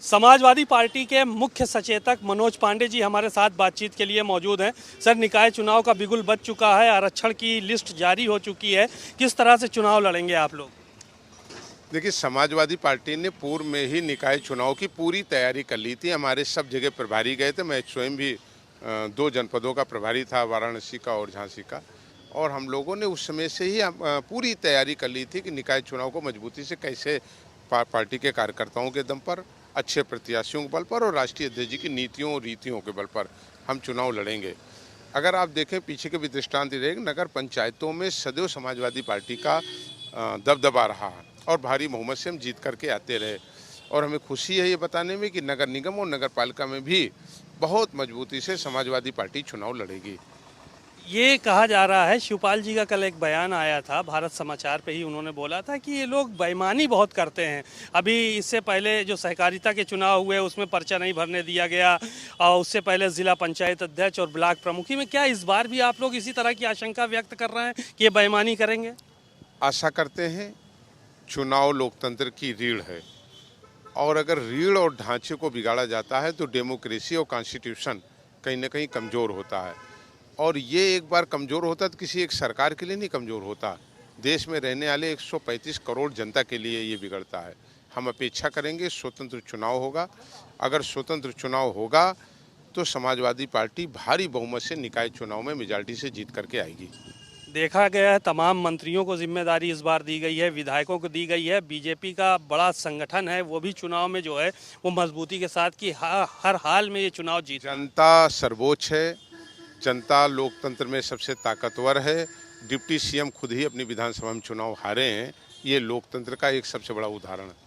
Samajwadi party के मुख्य सचेतक मनोज पांडे जी हमारे साथ बातचीत के लिए मौजूद हैं। सर, निकाय चुनाव का बिगुल बज चुका है, आरक्षण की लिस्ट जारी हो चुकी है, किस तरह से चुनाव लड़ेंगे आप लोग? देखिए, समाजवादी पार्टी ने पूर्व में ही निकाय चुनाव की पूरी तैयारी कर ली थी। हमारे सब जगह प्रभारी गए थे। मैं स्वयं भी 2 जनपदों का प्रभारी था, वाराणसी का और झांसी का। और हम लोगों ने उस समय से ही पूरी तैयारी कर ली थी कि निकाय चुनाव को मजबूती से कैसे पार्टी के कार्यकर्ताओं के दम पर, अच्छे प्रत्याशियों के बल पर और राष्ट्रीय अध्यक्ष जी की नीतियों और रीतियों के बल पर हम चुनाव लड़ेंगे। अगर आप देखें, पीछे के भी दृष्टांत रहेगा, नगर पंचायतों में सदैव समाजवादी पार्टी का दबदबा रहा है और भारी बहुमत से हम जीत करके आते रहे। और हमें खुशी है ये बताने में कि नगर निगम और नगर पालिका में भी बहुत मजबूती से समाजवादी पार्टी चुनाव लड़ेगी। ये कहा जा रहा है, शिवपाल जी का कल एक बयान आया था, भारत समाचार पे ही उन्होंने बोला था कि ये लोग बेईमानी बहुत करते हैं। अभी इससे पहले जो सहकारिता के चुनाव हुए उसमें पर्चा नहीं भरने दिया गया, और उससे पहले जिला पंचायत अध्यक्ष और ब्लॉक प्रमुखी में, क्या इस बार भी आप लोग इसी तरह की आशंका व्यक्त कर रहे हैं कि ये बेईमानी करेंगे? आशा करते हैं। चुनाव लोकतंत्र की रीढ़ है और अगर रीढ़ और ढांचे को बिगाड़ा जाता है तो डेमोक्रेसी और कॉन्स्टिट्यूशन कहीं ना कहीं कमज़ोर होता है। और ये एक बार कमज़ोर होता है तो किसी एक सरकार के लिए नहीं कमज़ोर होता, देश में रहने वाले 135 करोड़ जनता के लिए ये बिगड़ता है। हम अपेक्षा करेंगे स्वतंत्र चुनाव होगा। अगर स्वतंत्र चुनाव होगा तो समाजवादी पार्टी भारी बहुमत से निकाय चुनाव में मेजॉरिटी से जीत करके आएगी। देखा गया है, तमाम मंत्रियों को जिम्मेदारी इस बार दी गई है, विधायकों को दी गई है। बीजेपी का बड़ा संगठन है, वो भी चुनाव में जो है वो मजबूती के साथ कि हर हाल में ये चुनाव जीत। जनता सर्वोच्च है, जनता लोकतंत्र में सबसे ताकतवर है। डिप्टी सीएम खुद ही अपनी विधानसभा में चुनाव हारे हैं, ये लोकतंत्र का एक सबसे बड़ा उदाहरण है।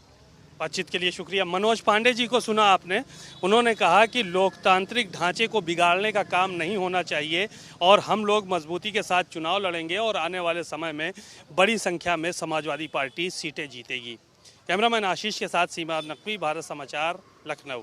बातचीत के लिए शुक्रिया। मनोज पांडे जी को सुना आपने, उन्होंने कहा कि लोकतांत्रिक ढांचे को बिगाड़ने का काम नहीं होना चाहिए और हम लोग मजबूती के साथ चुनाव लड़ेंगे और आने वाले समय में बड़ी संख्या में समाजवादी पार्टी सीटें जीतेगी। कैमरामैन आशीष के साथ सीमा नकवी, भारत समाचार, लखनऊ।